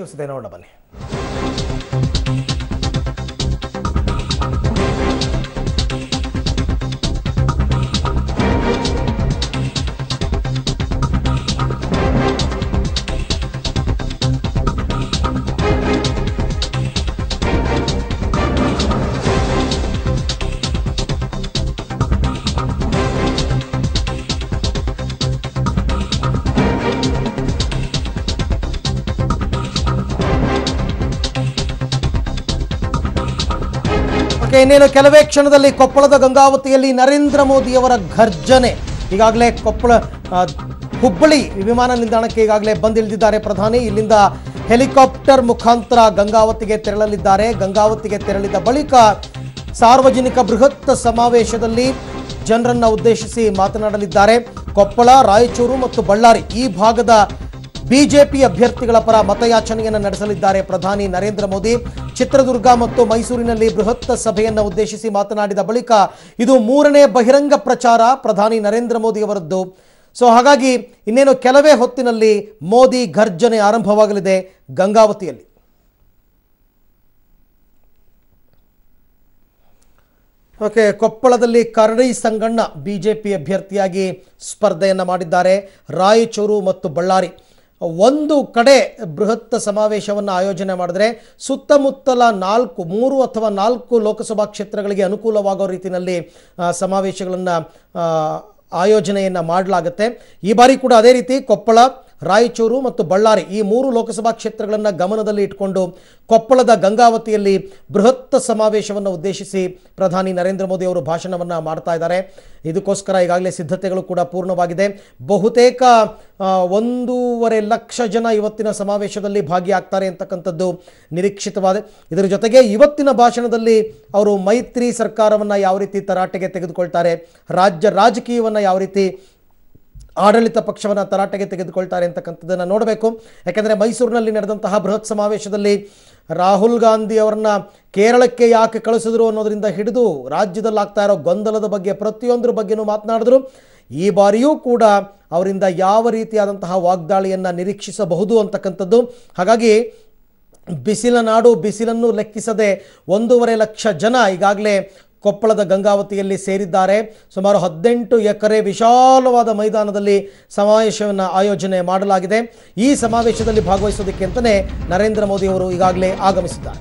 News ಇದೆ, ನೋಡೋಣ ಬನ್ನಿ. ಇನ್ನೇನು ಕೆಲವೇ ಕ್ಷಣದಲ್ಲಿ ಕೊಪ್ಪಳದ ಗಂಗಾವತಿಯಲ್ಲಿ ನರೇಂದ್ರ ಮೋದಿಯವರ ಘರ್ಜನೆ. ಈಗಾಗಲೇ ಹುಬ್ಬಳ್ಳಿ ವಿಮಾನ ನಿಲ್ದಾಣಕ್ಕೆ ಈಗಾಗಲೇ ಬಂದಿಳಿದಿದ್ದಾರೆ ಪ್ರಧಾನಿ. ಇಲ್ಲಿಂದ ಹೆಲಿಕಾಪ್ಟರ್ ಮುಖಾಂತರ ಗಂಗಾವತಿಗೆ ತೆರಳಲಿದ್ದಾರೆ. ಗಂಗಾವತಿಗೆ ತೆರಳಿದ ಬಳಿಕ ಸಾರ್ವಜನಿಕ ಬೃಹತ್ ಸಮಾವೇಶದಲ್ಲಿ ಜನರನ್ನ ಉದ್ದೇಶಿಸಿ ಮಾತನಾಡಲಿದ್ದಾರೆ. ಕೊಪ್ಪಳ, ರಾಯಚೂರು ಮತ್ತು ಬಳ್ಳಾರಿ ಈ ಭಾಗದ ಬಿಜೆಪಿ ಅಭ್ಯರ್ಥಿಗಳ ಪರ ಮತಯಾಚನೆಯನ್ನು ನಡೆಸಲಿದ್ದಾರೆ ಪ್ರಧಾನಿ ನರೇಂದ್ರ ಮೋದಿ. ಚಿತ್ರದುರ್ಗ ಮತ್ತು ಮೈಸೂರಿನಲ್ಲಿ ಬೃಹತ್ ಸಭೆಯನ್ನು ಉದ್ದೇಶಿಸಿ ಮಾತನಾಡಿದ ಬಳಿಕ ಇದು 3ನೇ ಬಹಿರಂಗ ಪ್ರಚಾರ ಪ್ರಧಾನಿ ನರೇಂದ್ರ ಮೋದಿ ಅವರದ್ದು. ಸೊ ಹಾಗಾಗಿ ಇನ್ನೇನು ಕೆಲವೇ ಹೊತ್ತಿನಲ್ಲಿ ಮೋದಿ ಘರ್ಜನೆ ಆರಂಭವಾಗಲಿದೆ ಗಂಗಾವತಿಯಲ್ಲಿ. ಕೊಪ್ಪಳದಲ್ಲಿ ಕರಡಿ ಸಂಗಣ್ಣ ಬಿಜೆಪಿ ಅಭ್ಯರ್ಥಿಯಾಗಿ ಸ್ಪರ್ಧೆಯನ್ನು ಮಾಡಿದ್ದಾರೆ. ರಾಯಚೂರು ಮತ್ತು ಬಳ್ಳಾರಿ ಒಂದು ಕಡೆ ಬೃಹತ್ ಸಮಾವೇಶವನ್ನು ಆಯೋಜನೆ ಮಾಡಿದರೆ ಸುತ್ತಮುತ್ತಲ 3 ಅಥವಾ 4 ಲೋಕಸಭಾ ಕ್ಷೇತ್ರಗಳಿಗೆ ಅನುಕೂಲವಾಗೋ ರೀತಿಯಲ್ಲಿ ಸಮಾವೇಶಗಳನ್ನು ಆಯೋಜನೆಯನ್ನು ಮಾಡಲಾಗುತ್ತೆ. ಈ ಬಾರಿ ಕೂಡ ಅದೇ ರೀತಿ ಕೊಪ್ಪಳ, ರಾಯಚೂರು ಮತ್ತು ಬಳ್ಳಾರಿ ಈ 3 ಲೋಕಸಭಾ ಕ್ಷೇತ್ರಗಳನ್ನು ಗಮನದಲ್ಲಿ ಇಟ್ಕೊಂಡು ಕೊಪ್ಪಳದ ಗಂಗಾವತಿಯಲ್ಲಿ ಬೃಹತ್ ಸಮಾವೇಶವನ್ನು ಉದ್ದೇಶಿಸಿ ಪ್ರಧಾನಿ ನರೇಂದ್ರ ಮೋದಿ ಅವರು ಭಾಷಣವನ್ನು ಮಾಡ್ತಾ ಇದ್ದಾರೆ. ಇದಕ್ಕೋಸ್ಕರ ಈಗಾಗಲೇ ಸಿದ್ಧತೆಗಳು ಕೂಡ ಪೂರ್ಣವಾಗಿದೆ. ಬಹುತೇಕ 1.5 ಲಕ್ಷ ಜನ ಇವತ್ತಿನ ಸಮಾವೇಶದಲ್ಲಿ ಭಾಗಿಯಾಗ್ತಾರೆ ಅಂತಕ್ಕಂಥದ್ದು ನಿರೀಕ್ಷಿತವಾದ. ಇದರ ಜೊತೆಗೆ ಇವತ್ತಿನ ಭಾಷಣದಲ್ಲಿ ಅವರು ಮೈತ್ರಿ ಸರ್ಕಾರವನ್ನು ಯಾವ ರೀತಿ ತರಾಟೆಗೆ ತೆಗೆದುಕೊಳ್ತಾರೆ, ರಾಜ್ಯ ರಾಜಕೀಯವನ್ನು ಯಾವ ರೀತಿ ಆಡಳಿತ ಪಕ್ಷವನ್ನು ತರಾಟೆಗೆ ತೆಗೆದುಕೊಳ್ತಾರೆ ಅಂತಕ್ಕಂಥದ್ದನ್ನು ನೋಡಬೇಕು. ಯಾಕೆಂದರೆ ಮೈಸೂರಿನಲ್ಲಿ ನಡೆದಂತಹ ಬೃಹತ್ ಸಮಾವೇಶದಲ್ಲಿ ರಾಹುಲ್ ಗಾಂಧಿ ಅವರನ್ನ ಕೇರಳಕ್ಕೆ ಯಾಕೆ ಕಳಿಸಿದ್ರು ಅನ್ನೋದರಿಂದ ಹಿಡಿದು ರಾಜ್ಯದಲ್ಲಿ ಆಗ್ತಾ ಇರೋ ಗೊಂದಲದ ಬಗ್ಗೆ ಪ್ರತಿಯೊಂದರ ಬಗ್ಗೆನೂ ಮಾತನಾಡಿದ್ರು. ಈ ಬಾರಿಯೂ ಕೂಡ ಅವರಿಂದ ಯಾವ ರೀತಿಯಾದಂತಹ ವಾಗ್ದಾಳಿಯನ್ನು ನಿರೀಕ್ಷಿಸಬಹುದು ಅಂತಕ್ಕಂಥದ್ದು. ಹಾಗಾಗಿ ಬಿಸಿಲ ನಾಡು, ಬಿಸಿಲನ್ನು ಲೆಕ್ಕಿಸದೆ 1.5 ಲಕ್ಷ ಜನ ಈಗಾಗಲೇ ಕೊಪ್ಪಳದ ಗಂಗಾವತಿಯಲ್ಲಿ ಸೇರಿದ್ದಾರೆ. ಸುಮಾರು 18 ಎಕರೆ ವಿಶಾಲವಾದ ಮೈದಾನದಲ್ಲಿ ಸಮಾವೇಶವನ್ನು ಆಯೋಜನೆ ಮಾಡಲಾಗಿದೆ. ಈ ಸಮಾವೇಶದಲ್ಲಿ ಭಾಗವಹಿಸೋದಕ್ಕೆ ಅಂತಲೇ ನರೇಂದ್ರ ಮೋದಿ ಅವರು ಈಗಾಗಲೇ ಆಗಮಿಸಿದ್ದಾರೆ.